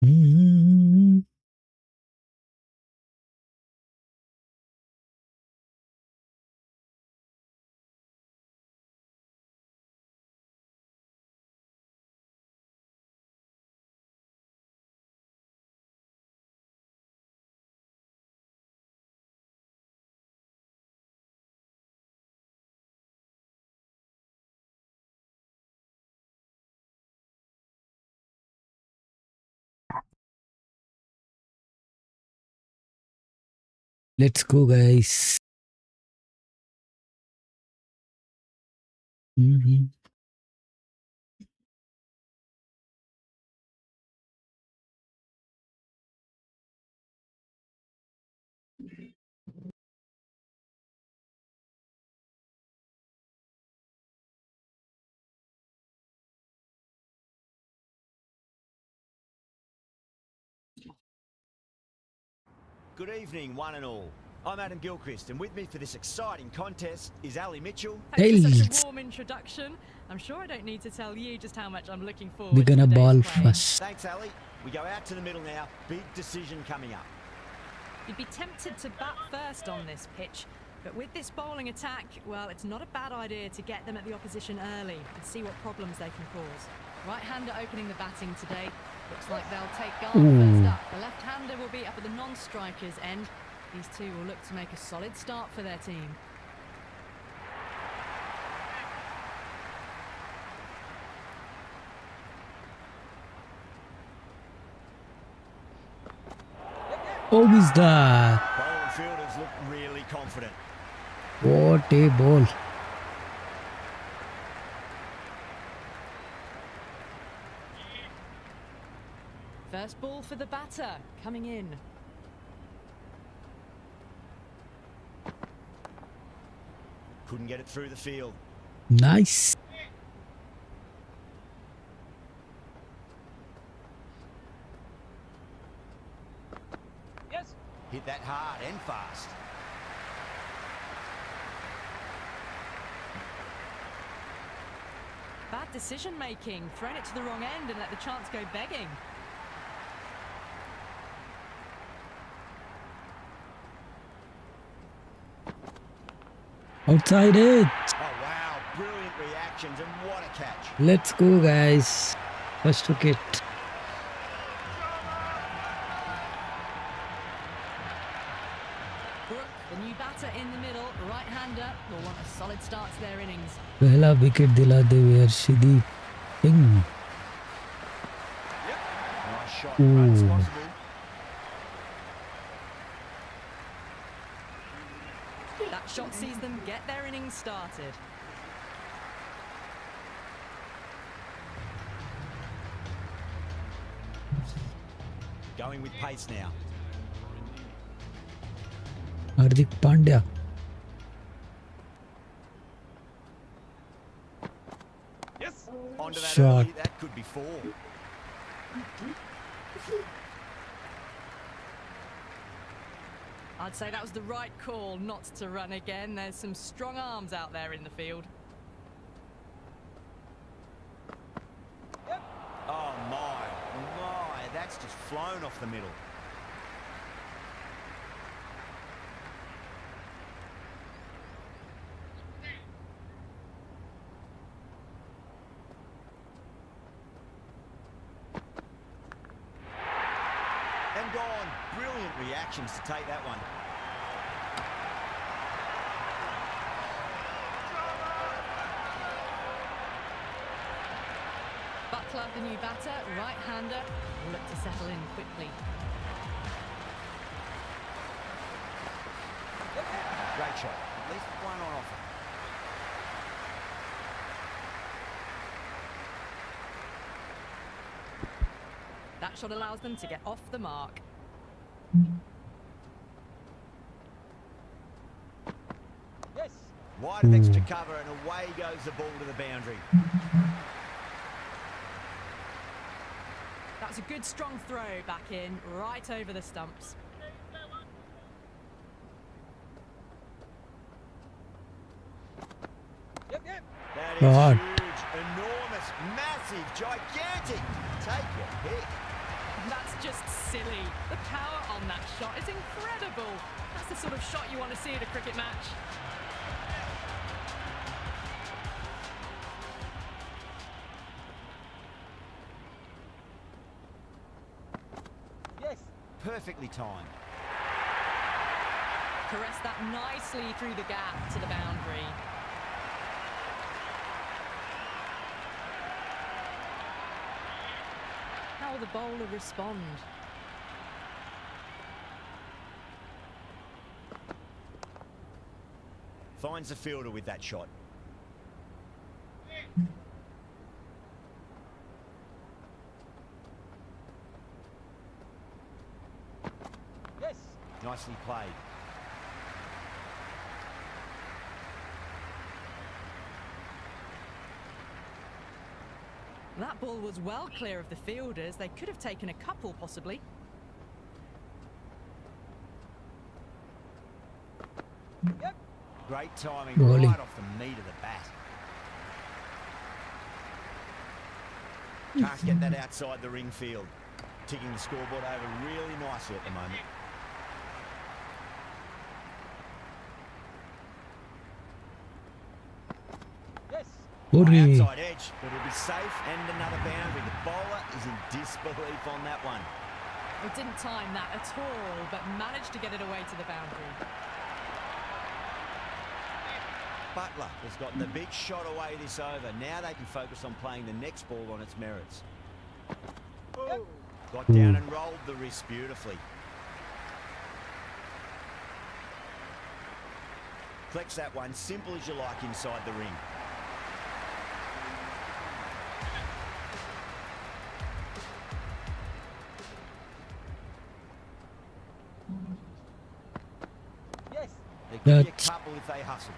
Mm. Let's go, guys. Mhm. Good evening, one and all. I'm Adam Gilchrist, and with me for this exciting contest is Ali Mitchell. Thanks for such Hey, a warm introduction. I'm sure I don't need to tell you just how much I'm looking we're forward to gonna today's ball play. first. Thanks, Ali. We go out to the middle now. Big decision coming up. You'd be tempted to bat first on this pitch, but with this bowling attack, well, it's not a bad idea to get them at the opposition early and see what problems they can cause. Right-hander opening the batting today. Looks like they'll take guard first up. The left-hander will be up at the non-strikers' end. These two will look to make a solid start for their team. Oh, is that? Bowling fielders look really confident. What a ball. First ball for the batter, coming in. Couldn't get it through the field. Nice. Yes. Hit that hard and fast. Bad decision making, thrown it to the wrong end and let the chance go begging. Outside it. Oh, wow. Brilliant reactions, and what a catch. Let's go, guys. First wicket. Brooke, the new batter in the middle, right-hander, will want a solid start to their innings. पहला wicket दिला दे Arshdeep Singh. Nice shot. Runs possible. That shot sees them get their innings started. Going with pace now. Hardik Pandya. Yes. Onto that Shot. early. That could be four. I'd say that was the right call not to run again. There's some strong arms out there in the field. Oh, my. That's just flown off the middle. And gone. Brilliant reactions to take that one. Butler, the new batter, right-hander, will look to settle in quickly. Great shot. At least one on offer. That shot allows them to get off the mark. Yes. Wide of extra cover, and away goes the ball to the boundary. That's a good strong throw back in, right over the stumps. That is God. huge, enormous, massive, gigantic. Take your pick. That's just silly. The power on that shot is incredible. That's the sort of shot you want to see at a cricket match. Yes. Perfectly timed. Caress that nicely through the gap to the boundary. How will the bowler respond? Finds the fielder with that shot. Yes. Nicely played. That ball was well clear of the fielders. They could have taken a couple, possibly. Yep. Great timing, Bowling. right off the meat of the bat. Can't get that outside the ring field. Ticking the scoreboard over really nicely at the moment. Yes. Hurry. Outside edge, but it'll be safe and another boundary. The bowler is in disbelief on that one. They didn't time that at all, but managed to get it away to the boundary. Butler has gotten the big shot away this over. Now they can focus on playing the next ball on its merits. Oh. Got down and rolled the wrist beautifully. Collects that one, simple as you like, inside the ring. Yes, they give you a That's- couple if they hustle.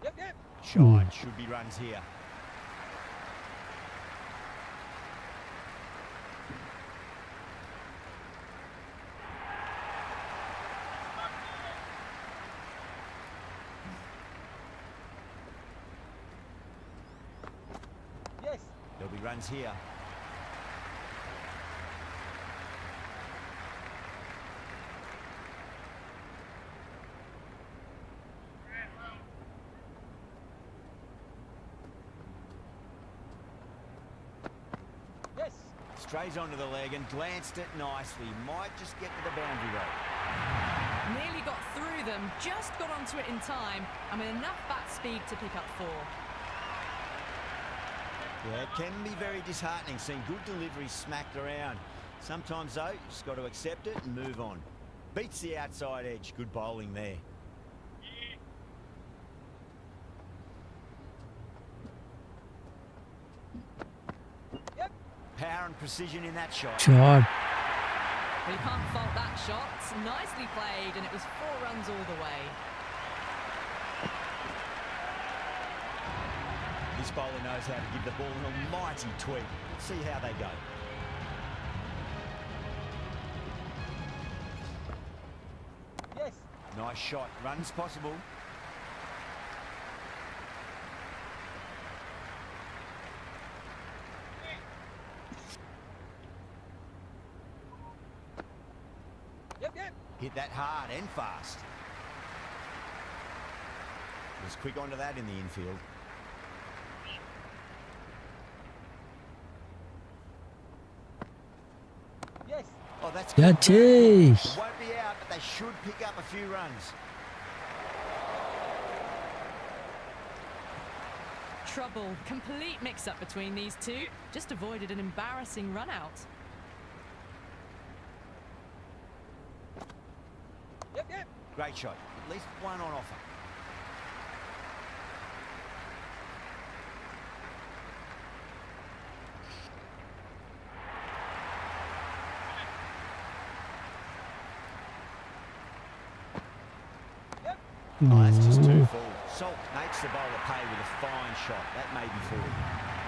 Yep. Shine, should be runs here. Yes. There'll be runs here. Yes. Strays onto the leg and glanced it nicely. Might just get to the boundary rope. Nearly got through them, just got onto it in time, and with enough bat speed to pick up 4. Yeah, it can be very disheartening seeing good deliveries smacked around. Sometimes, though, you just got to accept it and move on. Beats the outside edge. Good bowling there. Yep. Power and precision in that shot. Shot. But you can't fault that shot. Nicely played, and it was 4 runs all the way. This bowler knows how to give the ball an almighty tweak. Let's see how they go. Yes. Nice shot. Runs possible. Yep. Hit that hard and fast. Was quick onto that in the infield. Yes. Oh, that's good. That's it. Won't be out, but they should pick up a few runs. Trouble. Complete mix-up between these two. Just avoided an embarrassing run-out. Yep. Great shot. At least one on offer. Oh, that's just too full. Salt makes the bowler pay with a fine shot. That may be forward.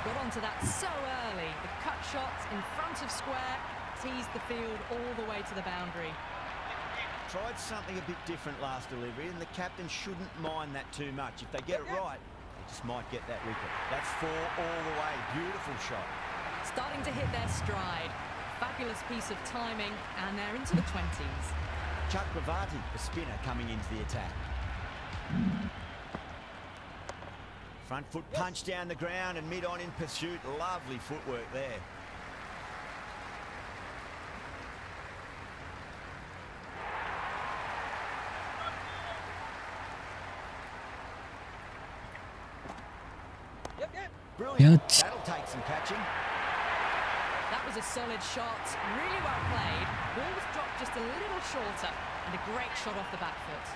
Got onto that so early. The cut shot in front of square teased the field all the way to the boundary. Tried something a bit different last delivery, and the captain shouldn't mind that too much. If they get it right, they just might get that wicket. That's 4 all the way. Beautiful shot. Starting to hit their stride. Fabulous piece of timing, and they're into the 20s. Chakravarti, the spinner, coming into the attack. Front foot punch down the ground and mid-on in pursuit. Lovely footwork there. Brilliant. Yes. That'll take some catching. That was a solid shot, really well played. Ball was dropped just a little shorter, and a great shot off the back foot.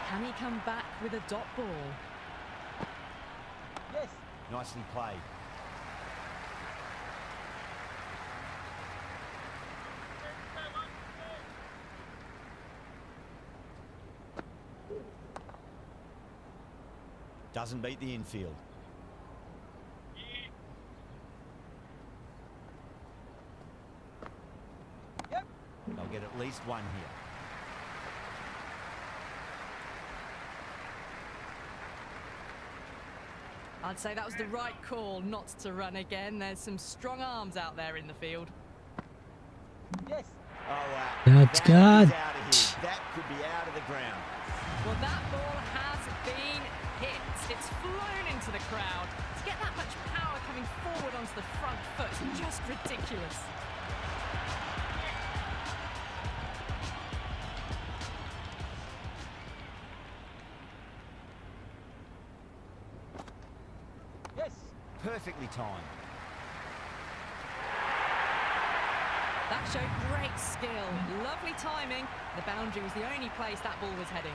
Can he come back with a dot ball? Yes. Nicely played. Doesn't beat the infield. They'll get at least one here. I'd say that was the right call not to run again. There's some strong arms out there in the field. Yes. Oh, wow. That's That good. is out of here. That could be out of the ground. Well, that ball has been hit. It's flown into the crowd. To get that much power coming forward onto the front foot, just ridiculous. Perfectly timed. That showed great skill. Lovely timing. The boundary was the only place that ball was heading.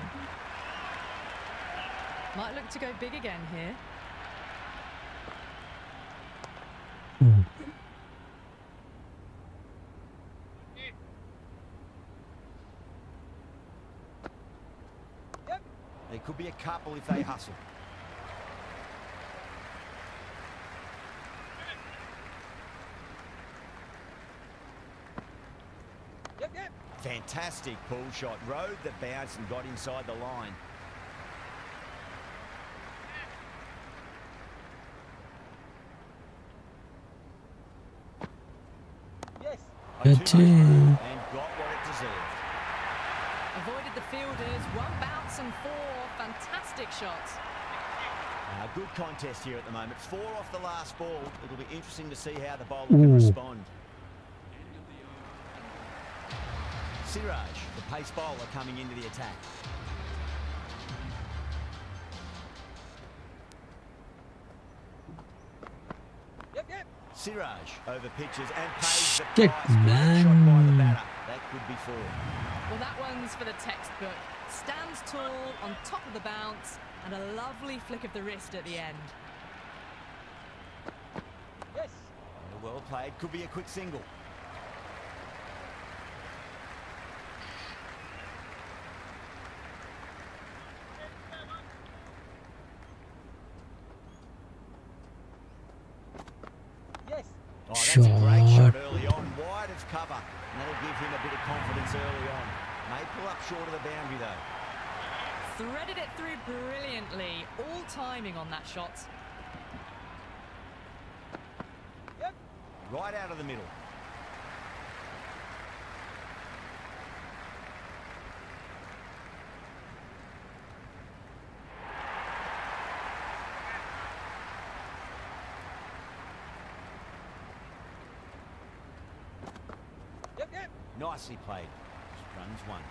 Might look to go big again here. There could be a couple if they hustle. Fantastic pull shot. Rode the bounce and got inside the line. Yes. And got what it deserved. Avoided the fielders. 1 bounce and 4. Fantastic shots. Good contest here at the moment. 4 off the last ball. It'll be interesting to see how the bowler can respond. Siraj, the pace bowler, coming into the attack. Siraj over pitches and pays the Stick, price. Great man. shot by the batter. That could be 4. Well, that one's for the textbook. Stands tall on top of the bounce and a lovely flick of the wrist at the end. Yes. Well played. Could be a quick single. Oh, that's a great shot early on, wide of cover, and that'll give him a bit of confidence early on. May pull up short of the boundary though. Threaded it through brilliantly. All timing on that shot. Right out of the middle. Nicely played. Runs 1.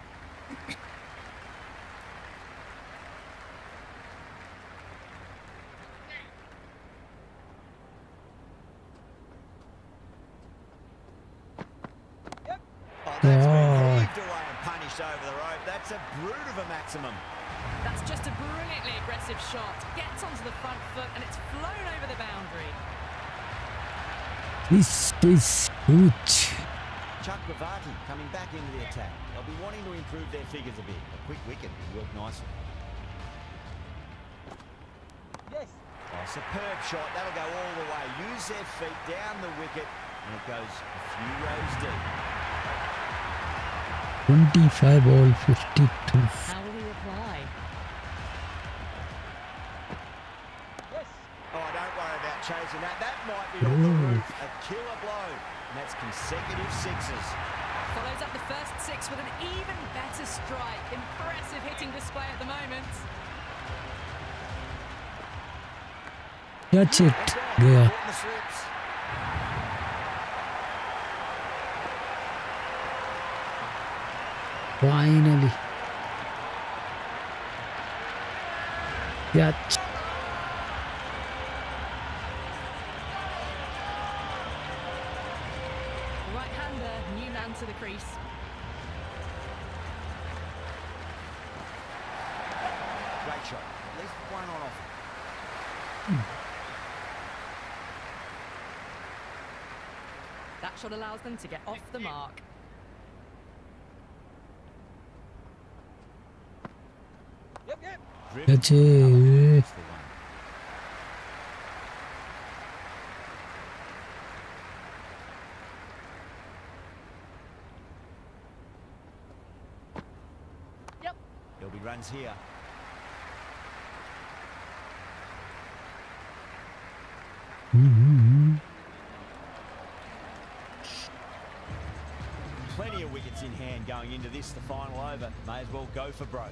Oh, that's been heaved away and punished over the rope. That's a brute of a maximum. That's just a brilliantly aggressive shot. Gets onto the front foot and it's flown over the boundary. This is good. Chakravarti coming back into the attack. They'll be wanting to improve their figures a bit. A quick wicket would work nicely. Oh, superb shot. That'll go all the way. Use their feet down the wicket, and it goes a few rows deep. 25 all 52. How will he reply? Oh, don't worry about chasing that. That might be on the roof. A killer blow. And that's consecutive sixes. Follows up the first six with an even better strike. Impressive hitting display at the moment. Catch it. And Yeah. caught in the slips. Finally. Catch. Right-hander, new man to the crease. Great shot. At least one on off. That shot allows them to get off the mark. Driven. Catch it. That's the one. There'll be runs here. Plenty of wickets in hand going into this, the final over. May as well go for broke.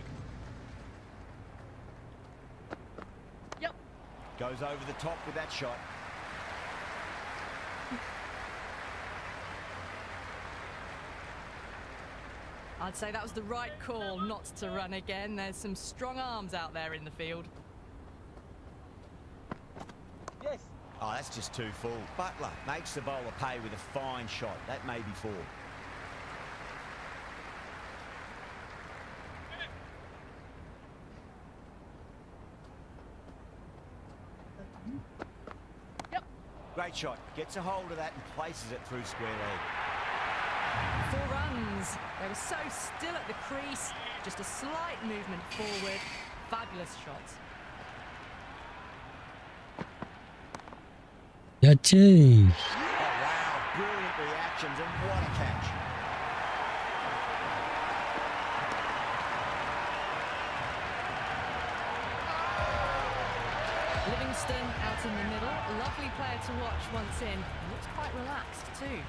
Goes over the top with that shot. I'd say that was the right call not to run again. There's some strong arms out there in the field. Oh, that's just too full. Butler makes the bowler pay with a fine shot. That may be four. Great shot. Gets a hold of that and places it through square leg. 4 runs. They were so still at the crease. Just a slight movement forward. Fabulous shots. Catch it. Oh, wow. Brilliant reactions and what a catch. Livingston out in the middle. Lovely player to watch once in. Looks quite relaxed too.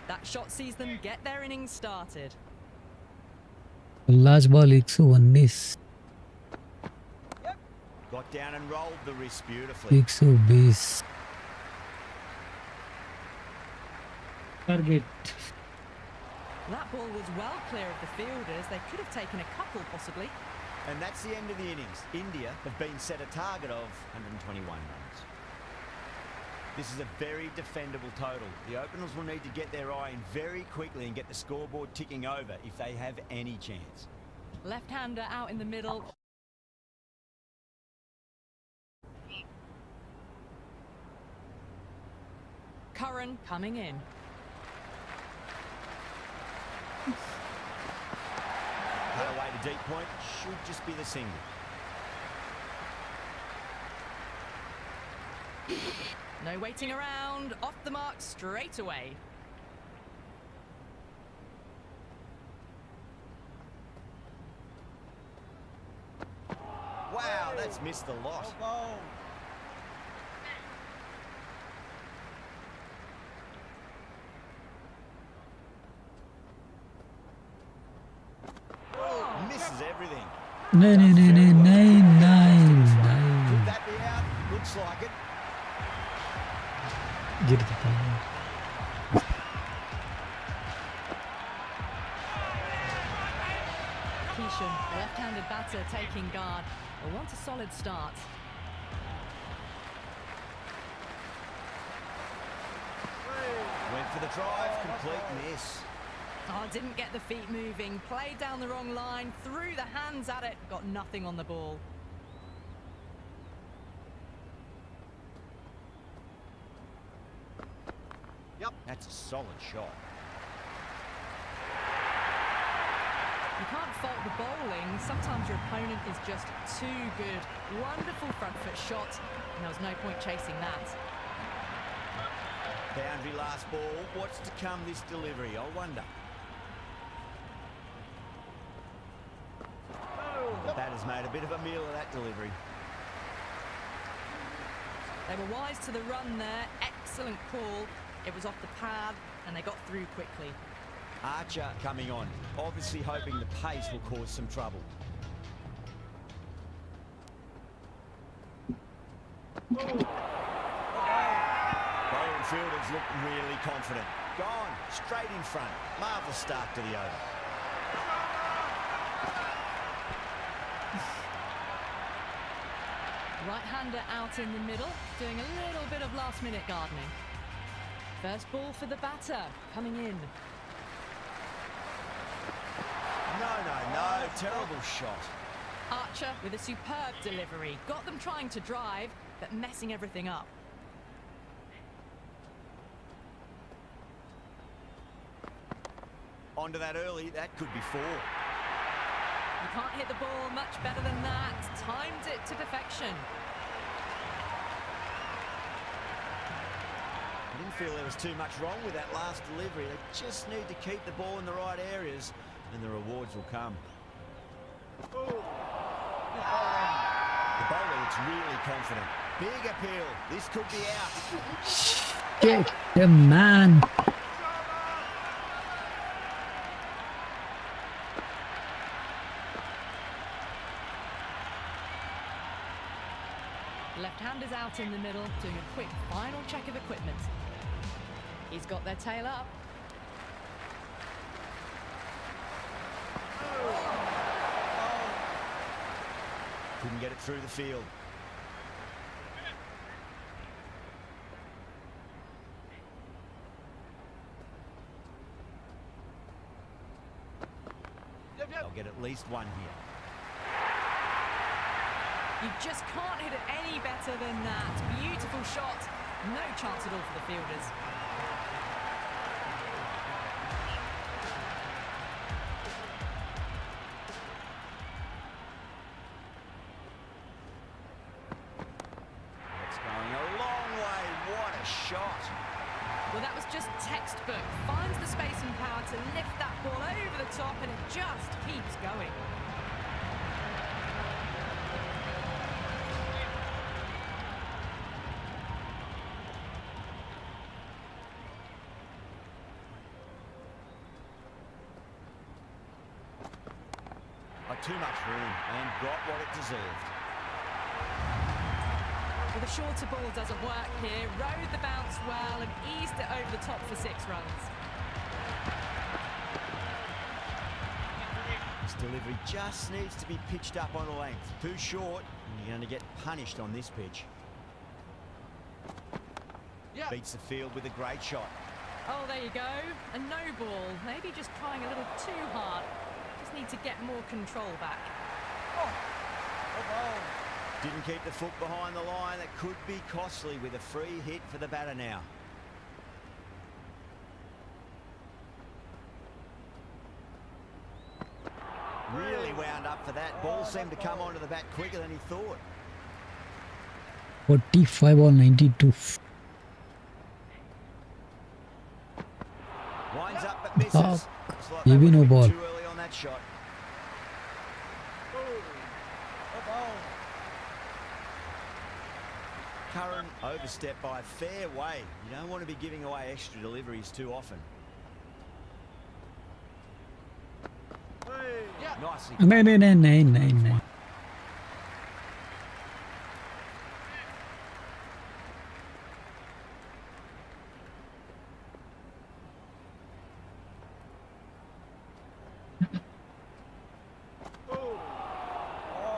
That shot sees them get their innings started. Last ball 119. Got down and rolled the wrist beautifully. 120. Target. That ball was well clear of the fielders. They could have taken a couple possibly. And that's the end of the innings. India have been set a target of 121 runs. This is a very defendable total. The openers will need to get their eye in very quickly and get the scoreboard ticking over if they have any chance. Left-hander out in the middle. Curran coming in. Cut away to deep point. Should just be the single. No waiting around. Off the mark straight away. Wow, that's missed a lot. Oh, misses everything. No. Could that be out? Looks like it. Get the ball. Keeshan, the left-handed batter taking guard. Will want a solid start. Went for the drive, complete miss. Oh, didn't get the feet moving. Played down the wrong line. Threw the hands at it. Got nothing on the ball. Yep. That's a solid shot. You can't fault the bowling. Sometimes your opponent is just too good. Wonderful front foot shot, and there was no point chasing that. Boundary last ball. What's to come this delivery? I wonder. The batter's made a bit of a meal of that delivery. They were wise to the run there. Excellent call. It was off the pad, and they got through quickly. Archer coming on, obviously hoping the pace will cause some trouble. Bowling fielders look really confident. Gone, straight in front. Marvellous start to the over. Right-hander out in the middle, doing a little bit of last-minute gardening. First ball for the batter, coming in. No, terrible shot. Archer with a superb delivery. Got them trying to drive, but messing everything up. Onto that early, that could be 4. You can't hit the ball much better than that. Timed it to perfection. I didn't feel there was too much wrong with that last delivery. They just need to keep the ball in the right areas and the rewards will come. The bowler looks really confident. Big appeal. This could be out. Get the man. Left-handers out in the middle, doing a quick final check of equipment. He's got their tail up. Couldn't get it through the field. They'll get at least one here. You just can't hit it any better than that. Beautiful shot. No chance at all for the fielders. It's going a long way. What a shot. Well, that was just textbook. Finds the space and power to lift that ball over the top, and it just keeps going. Too much room and got what it deserved. Well, the shorter ball doesn't work here. Rode the bounce well and eased it over the top for 6 runs. This delivery just needs to be pitched up on a length. Too short, and you're going to get punished on this pitch. Yeah. Beats the field with a great shot. Oh, there you go. A no ball. Maybe just trying a little too hard. Just need to get more control back. Didn't keep the foot behind the line. That could be costly with a free hit for the batter now. Really wound up for that. Ball seemed to come onto the bat quicker than he thought. 45 or 92. Winds up but misses. Oh, Looks like ये they भी went no a bit ball. too early on that shot. Curran overstepped by a fair way. You don't want to be giving away extra deliveries too often. Nicely. नहीं.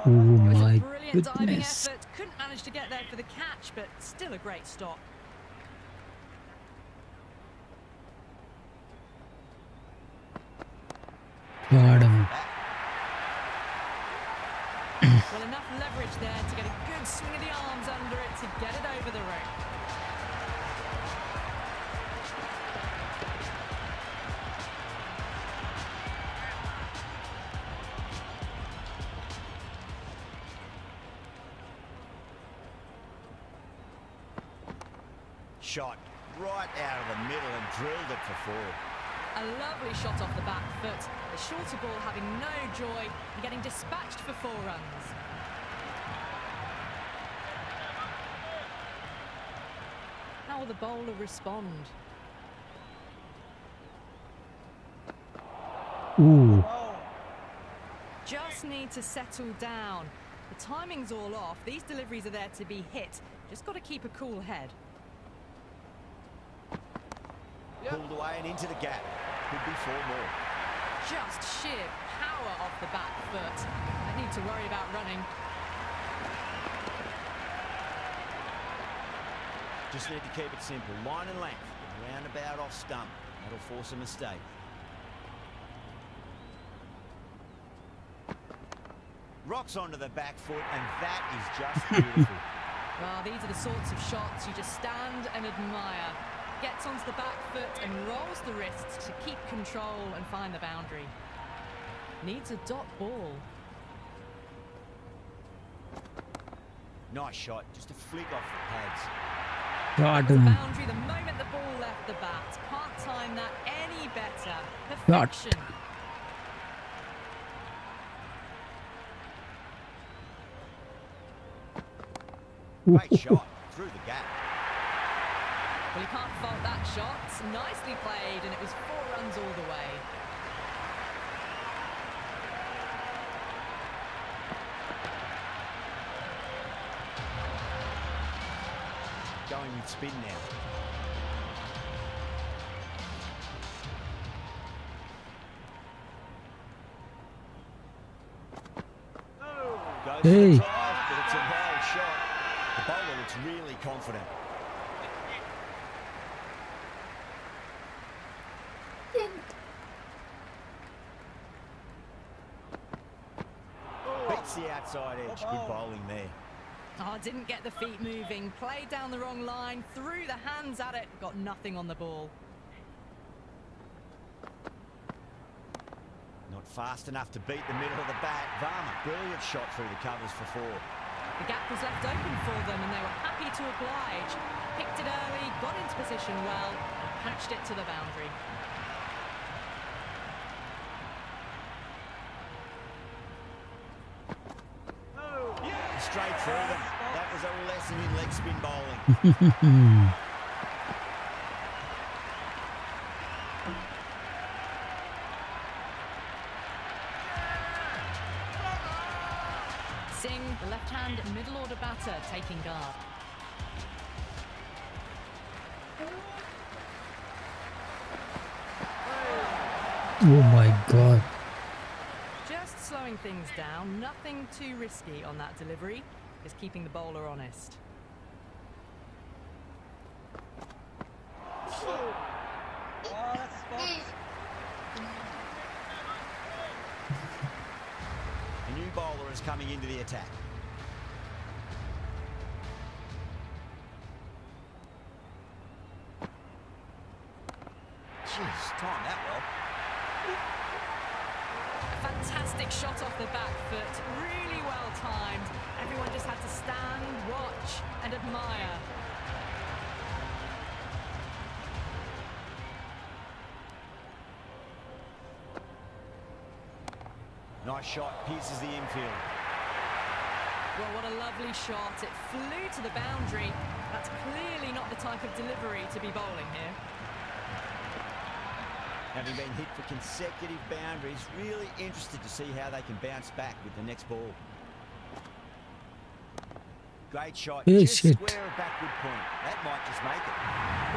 Oh It was my a brilliant diving goodness. effort. Couldn't manage to get there for the catch, but still a great stop. God, Well, enough leverage there to get a good swing of the arms under it to get it over the rope. shot right out of the middle and drilled it for four. A lovely shot off the back foot. The shorter ball having no joy and getting dispatched for 4 runs. How will the bowler respond? Ooh. Just need to settle down. The timing's all off. These deliveries are there to be hit. Just got to keep a cool head. Pulled away and into the gap. Could be 4 more. Just sheer power off the back foot. Don't need to worry about running. Just need to keep it simple. Line and length. Roundabout off stump. That'll force a mistake. Rocks onto the back foot, and that is just beautiful. Well, these are the sorts of shots you just stand and admire. Gets onto the back foot and rolls the wrists to keep control and find the boundary. Needs a dot ball. Nice shot, just a flick off the pads. God. The boundary the moment the ball left the bat. Can't time that any better. Perfection. Great shot through the gap. Well, you can't fault that shot. Nicely played, and it was 4 runs all the way. Going with spin now. Goes for Hey. the drive, but it's a wild shot. The bowler looks really confident. Beats the outside edge. Good bowling there. Oh, didn't get the feet moving. Played down the wrong line. Threw the hands at it. Got nothing on the ball. Not fast enough to beat the middle of the bat. Zama, brilliant shot through the covers for 4. The gap was left open for them, and they were happy to oblige. Picked it early, got into position well, and patched it to the boundary. Straight through them. That was a lesson in leg spin bowling. Singh, the left-hand middle order batter, taking guard. Oh my God. Just slowing things down, nothing too risky on that delivery, just keeping the bowler honest. A new bowler is coming into the attack. Jeez, time that well. A fantastic shot off the back foot, really well timed. Everyone just had to stand, watch and admire. Nice shot, pierces the infield. Well, what a lovely shot. It flew to the boundary. That's clearly not the type of delivery to be bowling here. Having been hit for consecutive boundaries, really interested to see how they can bounce back with the next ball. Great shot, Hey, just shit. square a backward point. That might just make it.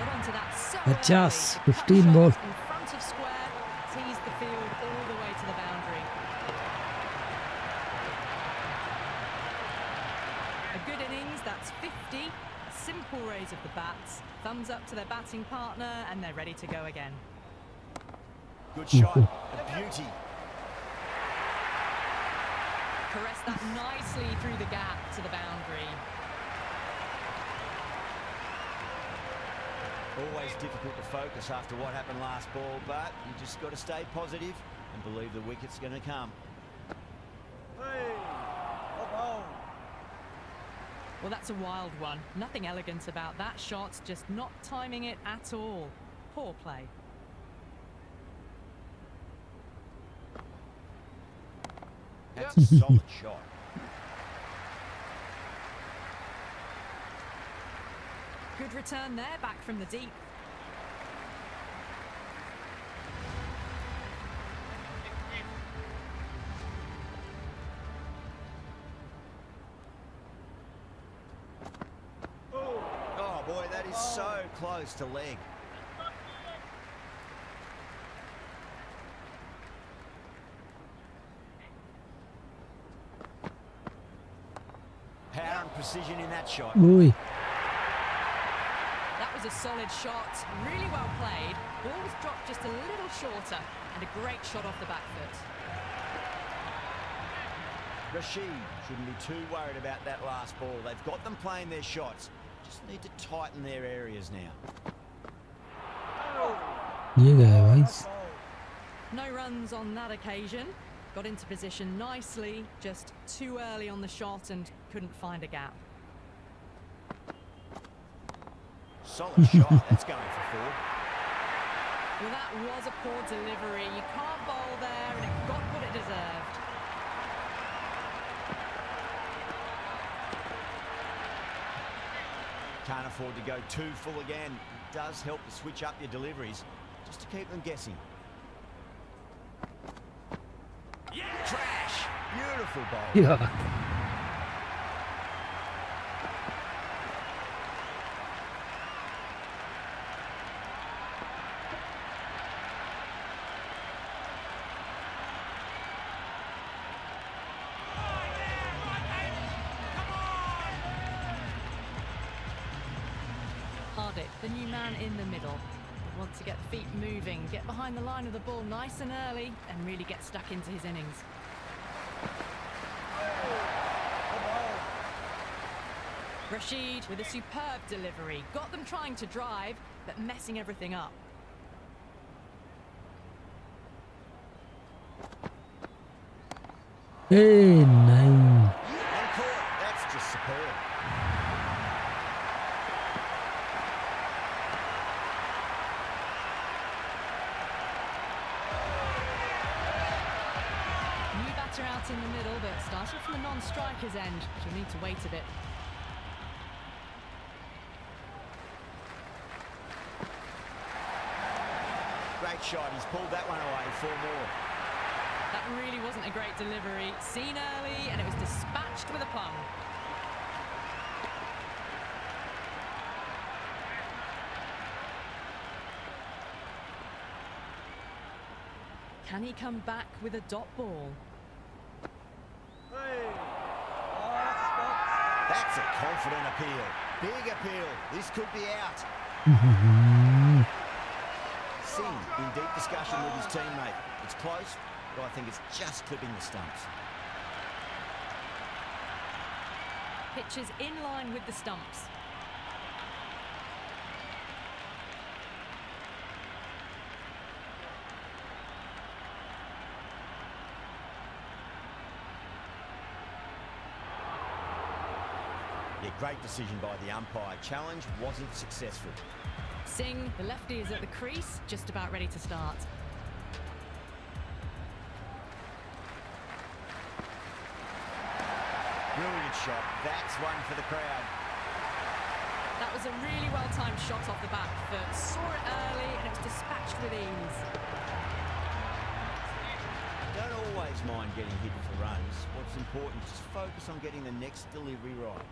Got onto that so Adjust, early. The cut 15 shot ball. in front of square, teased the field all the way to the boundary. A good innings, that's 50. A simple raise of the bats. Thumbs up to their batting partner, and they're ready to go again. Good shot, a beauty. Caressed that nicely through the gap to the boundary. Always difficult to focus after what happened last ball, but you just got to stay positive and believe the wicket's going to come. Well, that's a wild one. Nothing elegant about that shot, just not timing it at all. Poor play. That's a solid shot. Good return there, back from the deep. Oh boy, that is so close to leg. Power and precision in that shot. Ui. That was a solid shot, really well played. Ball was dropped just a little shorter, and a great shot off the back foot. Rashid shouldn't be too worried about that last ball. They've got them playing their shots. Just need to tighten their areas now. ये क्या है भाई? No runs on that occasion. Got into position nicely, just too early on the shot and couldn't find a gap. Solid shot. That's going for four. Well, that was a poor delivery. You can't bowl there, and it got what it deserved. Can't afford to go too full again. It does help to switch up your deliveries, just to keep them guessing. Trash! Beautiful bowl. Yeah. Hardik, the new man in the middle. They want to get the feet moving, get behind the line of the ball nice and early, and really get stuck into his innings. Rashid with a superb delivery. Got them trying to drive, but messing everything up. Hey, nice. And caught. That's just superb. New batter out in the middle, but starting from the non-striker's end. She'll need to wait a bit. Great shot. He's pulled that one away. Four more. That really wasn't a great delivery. Seen early, and it was dispatched with a plum. Can he come back with a dot ball? That's a confident appeal. Big appeal. This could be out. Singh in deep discussion with his teammate. It's close, but I think it's just clipping the stumps. Pitch is in line with the stumps. Yeah, great decision by the umpire. Challenge wasn't successful. Singh, the lefty, is at the crease, just about ready to start. Brilliant shot. That's one for the crowd. That was a really well-timed shot off the back foot. Saw it early, and it was dispatched with ease. Don't always mind getting hit for runs. What's important is focus on getting the next delivery right.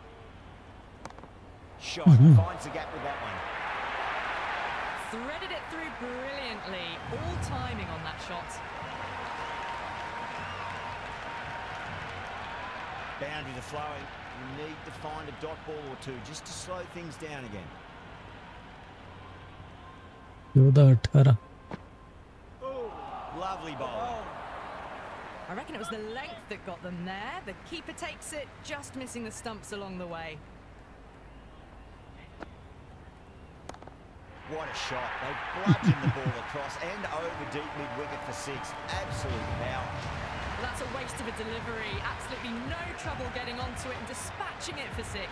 Shot. Finds the gap with that one. Threaded it through brilliantly. All timing on that shot. Boundaries are flowing. You need to find a dot ball or two just to slow things down again. 14-18. Lovely bowling. I reckon it was the length that got them there. The keeper takes it, just missing the stumps along the way. What a shot. They bludgeoned the ball across and over deep mid-wicket for six. Absolute power. Well, that's a waste of a delivery. Absolutely no trouble getting onto it and dispatching it for 6.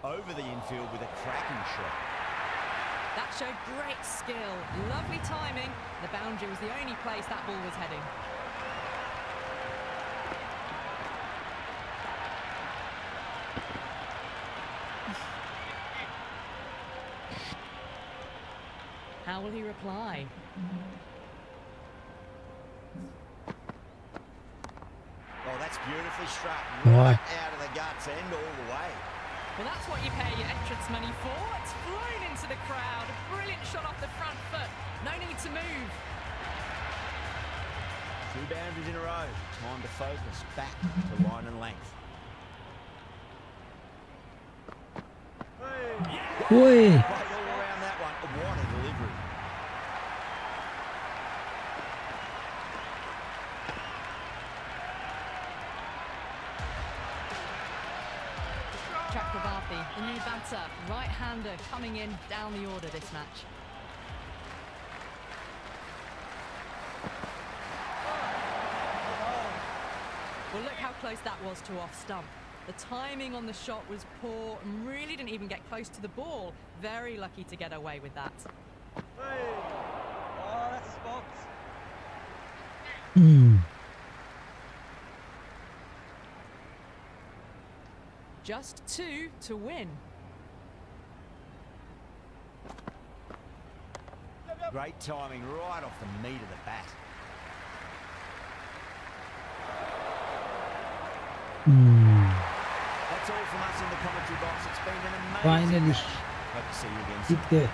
Over the infield with a cracking shot. That showed great skill, lovely timing. The boundary was the only place that ball was heading. How will he reply? Oh, that's beautifully struck. Right. Right out of the guts end all the way. Well, that's what you pay your entrance money for. It's flown into the crowd. A brilliant shot off the front foot. No need to move. 2 boundaries in a row. Time to focus back to line and length. Oi! Right all around that one. What a delivery. Chakravarti, the new batter, right-hander coming in down the order this match. Well, look how close that was to off stump. The timing on the shot was poor and really didn't even get close to the ball. Very lucky to get away with that. Just 2 to win. Great timing right off the meat of the bat. That's all from us in the commentary box. It's been an amazing Finally. match. Hope to see you again soon. Hit there.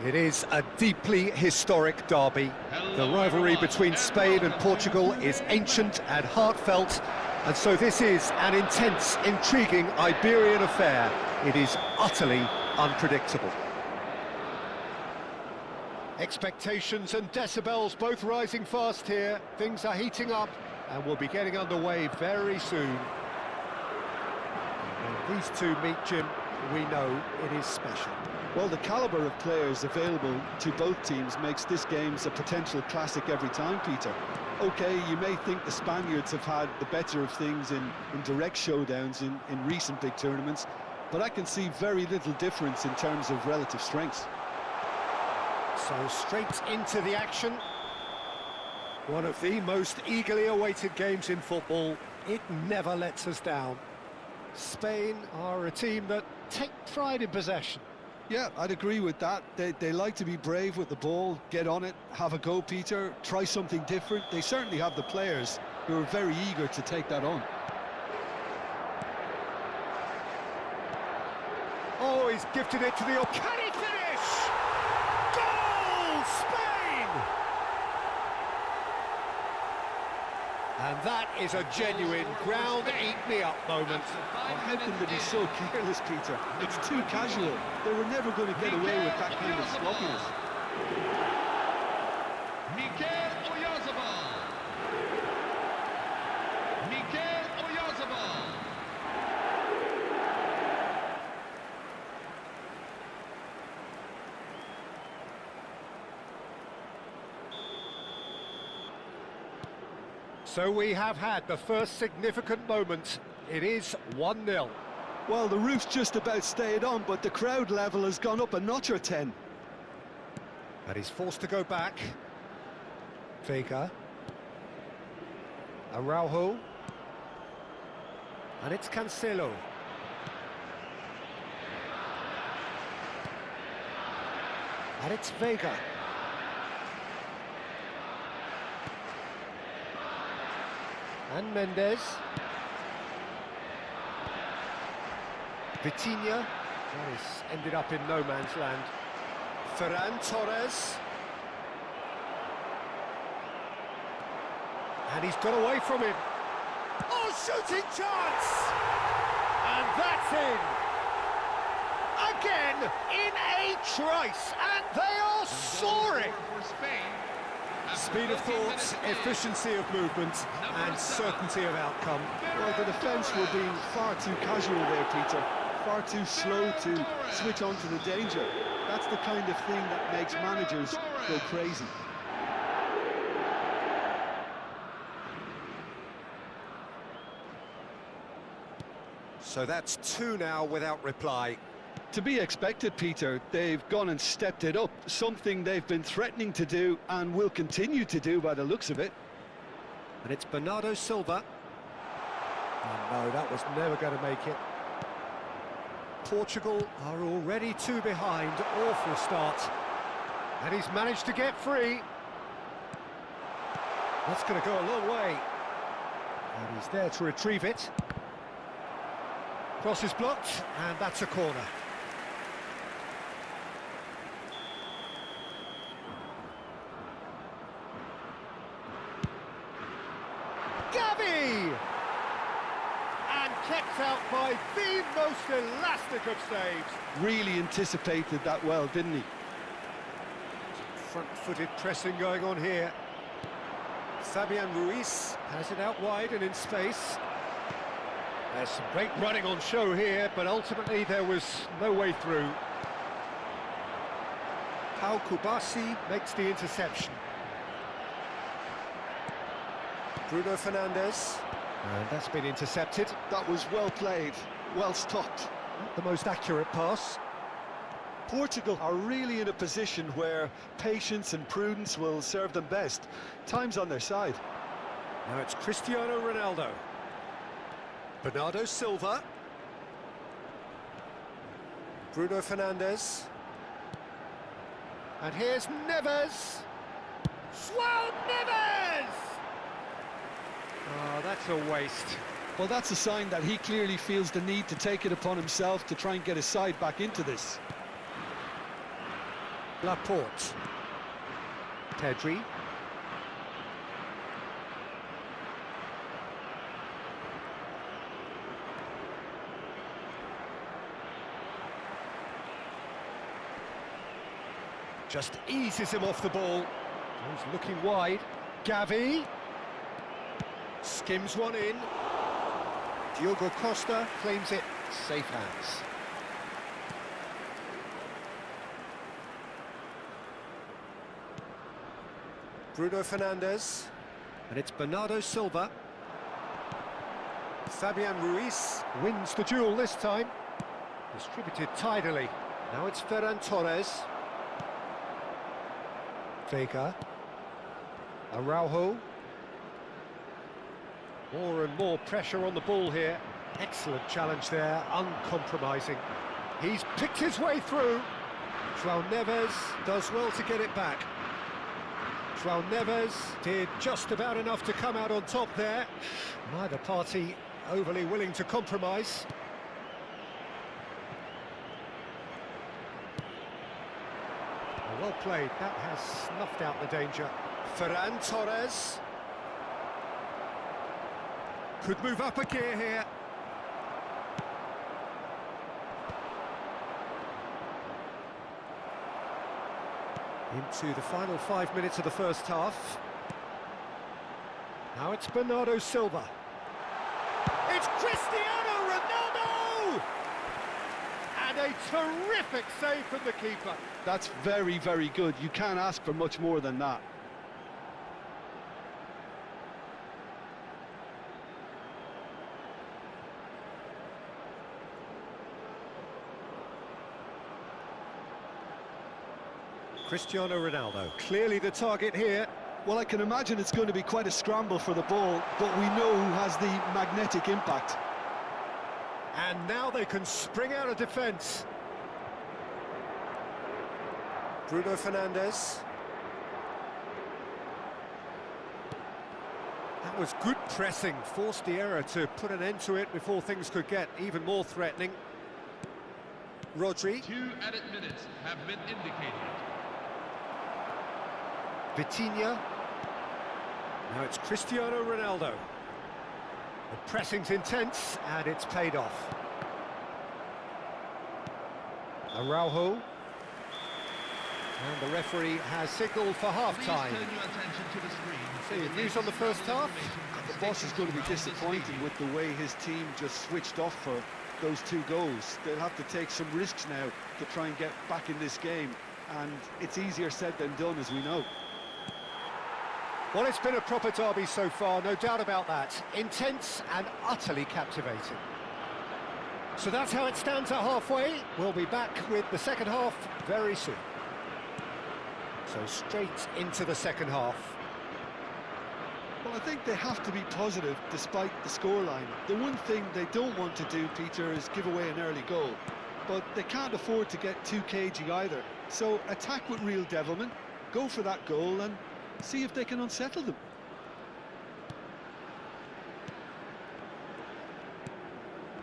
It is a deeply historic derby. The rivalry between Spain and Portugal is ancient and heartfelt, and so this is an intense, intriguing Iberian affair. It is utterly unpredictable. Expectations and decibels both rising fast here. Things are heating up and we'll be getting underway very soon. When these two meet, Jim, we know it is special. Well, the calibre of players available to both teams makes this game a potential classic every time, Peter. OK, you may think the Spaniards have had the better of things in direct showdowns in recent big tournaments, but I can see very little difference in terms of relative strengths. So straight into the action. One of the most eagerly awaited games in football. It never lets us down. Spain are a team that take pride in possession. Yeah, I'd agree with that. They like to be brave with the ball, get on it, have a go, Peter, try something different. They certainly have the players who are very eager to take that on. Oh, he's gifted it to the... Can he finish? Goal, Spain! And that is a genuine ground-eat-me-up moment. Well, how can they be so careless, Peter? It's too casual. They were never going to get away with that kind of sloppiness. So we have had the first significant moment. It is 1-0. Well, the roof's just about stayed on, but the crowd level has gone up a notch or 10. And he's forced to go back. Vega. Araujo. And it's Cancelo. And it's Vega. And Mendes. Vitinha. That has ended up in no man's land. Ferran Torres. And he's got away from him. Oh, shooting chance! And that's in. Again, in a trice. And they are soaring. Speed of thought, efficiency of movement, and certainty of outcome. Well, the defence were being far too casual there, Peter. Far too slow to switch on to the danger. That's the kind of thing that makes managers go crazy. So that's 2 now without reply. To be expected, Peter. They've gone and stepped it up, something they've been threatening to do and will continue to do by the looks of it. And it's Bernardo Silva. Oh no, that was never going to make it. Portugal are already 2 behind. Awful start. And he's managed to get free. That's going to go a long way. And he's there to retrieve it. Cross is blocked, and that's a corner. Gavi! And kept out by the most elastic of saves. Really anticipated that well, didn't he? Front-footed pressing going on here. Fabian Ruiz has it out wide and in space. There's some great running on show here, but ultimately there was no way through. Pau Kubasi makes the interception. Bruno Fernandes. And that's been intercepted. That was well played, well stopped. Not the most accurate pass. Portugal are really in a position where patience and prudence will serve them best. Time's on their side. Now it's Cristiano Ronaldo. Bernardo Silva. Bruno Fernandes. And here's Neves. João Neves! Oh, that's a waste. Well, that's a sign that he clearly feels the need to take it upon himself to try and get his side back into this. Laporte. Pedri. Just eases him off the ball. He's looking wide. Gavi. Skims one in. Diogo Costa claims it. Safe hands. Bruno Fernandes. And it's Bernardo Silva. Fabian Ruiz wins the duel this time. Distributed tidily. Now it's Ferran Torres. Vega. Araujo. More and more pressure on the ball here. Excellent challenge there, uncompromising. He's picked his way through. João Neves does well to get it back. João Neves did just about enough to come out on top there. Neither party overly willing to compromise. Well played, that has snuffed out the danger. Ferran Torres. Could move up a gear here. Into the final 5 minutes of the first half. Now it's Bernardo Silva. It's Cristiano Ronaldo! And a terrific save from the keeper. That's very, very good. You can't ask for much more than that. Cristiano Ronaldo, clearly the target here. Well, I can imagine it's going to be quite a scramble for the ball, but we know who has the magnetic impact. And now they can spring out of defence. Bruno Fernandes. That was good pressing, forced the error to put an end to it before things could get even more threatening. Rodri. 2 added minutes have been indicated. Vitinha. Now it's Cristiano Ronaldo. The pressing's intense and it's paid off. Araujo. And the referee has signalled for half-time. So your views on the first half? The boss is going to be disappointed with the way his team just switched off for those 2 goals. They'll have to take some risks now to try and get back in this game, and it's easier said than done, as we know. Well, it's been a proper derby so far, no doubt about that. Intense and utterly captivating. So that's how it stands at halfway. We'll be back with the second half very soon. So straight into the second half. Well, I think they have to be positive despite the scoreline. The one thing they don't want to do, Peter, is give away an early goal. But they can't afford to get too cagey either. So attack with real devilment, go for that goal and see if they can unsettle them.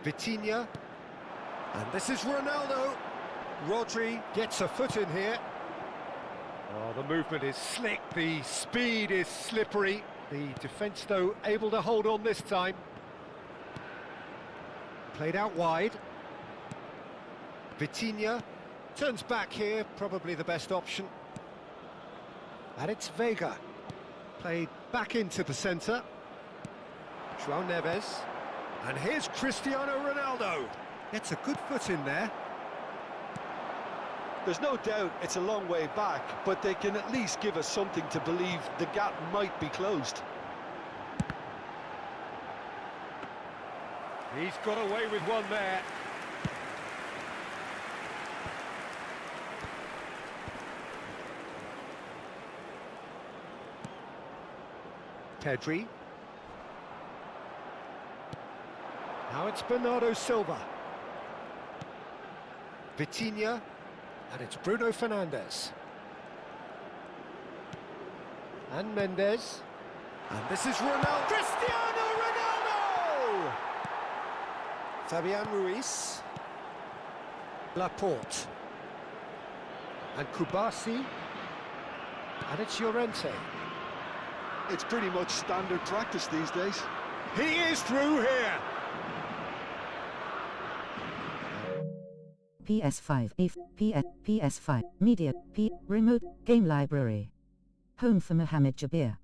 Vitinha. And this is Ronaldo. Rodri gets a foot in here. Oh, the movement is slick, the speed is slippery. The defence, though, able to hold on this time. Played out wide. Vitinha turns back here, probably the best option. And it's Vega. Played back into the centre. João Neves. And here's Cristiano Ronaldo. Gets a good foot in there. There's no doubt it's a long way back, but they can at least give us something to believe the gap might be closed. He's got away with one there. Pedri. Now it's Bernardo Silva. Vitinha. And it's Bruno Fernandes. And Mendes. And this is Ronaldo. Cristiano Ronaldo! Fabian Ruiz. Laporte. And Kubasi. And it's Llorente. It's pretty much standard practice these days. He is through here. PS5 if PS5 Media Remote Game Library. Home for Mohammed Jabeer.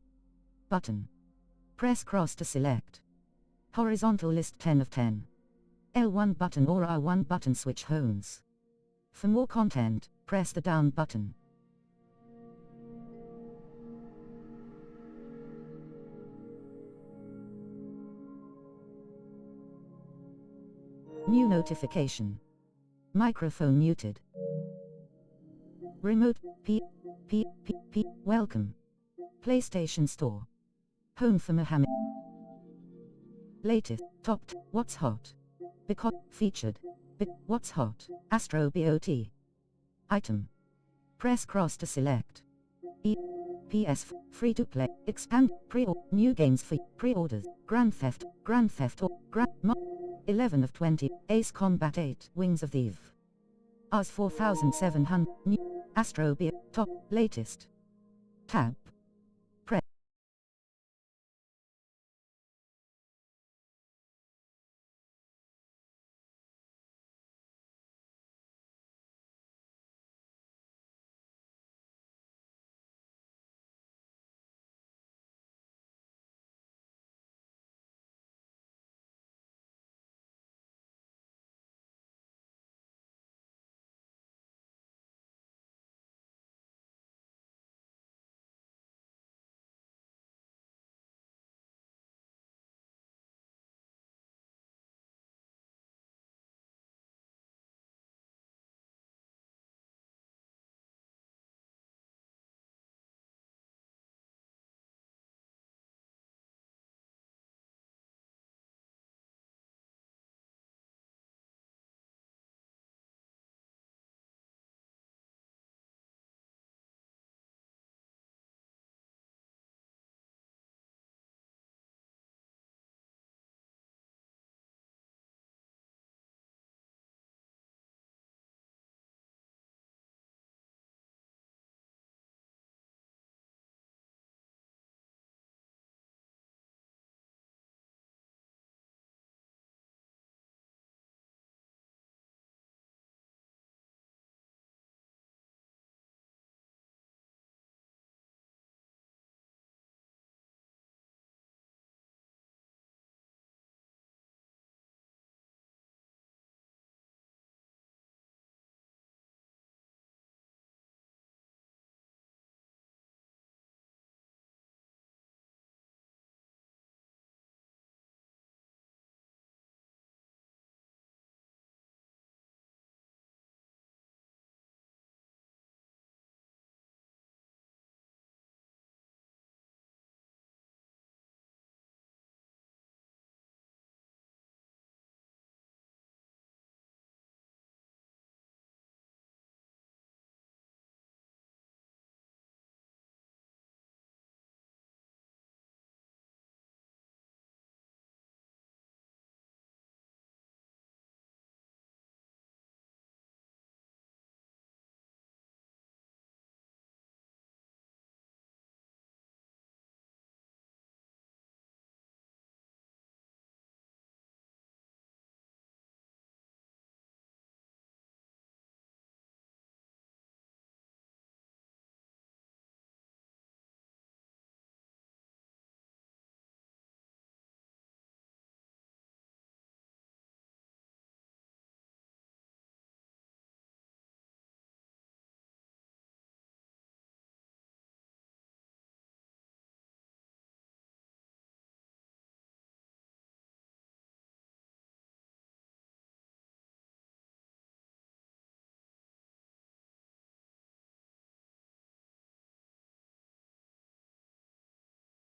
Button. Press cross to select. Horizontal list 10 of 10. L1 button or R1 button switch homes. For more content, press the down button. New notification. Microphone muted. Remote welcome. PlayStation Store. Home for Mohammed. Latest topped what's hot. Because featured. What's hot. Astro Bot. Item. Press cross to select. PS free to play. Expand new games for pre-orders. Grand Theft or 11 of 20. Ace Combat 8 Wings of the Eve. Rs 4700 new Astro Bot top latest. Tab.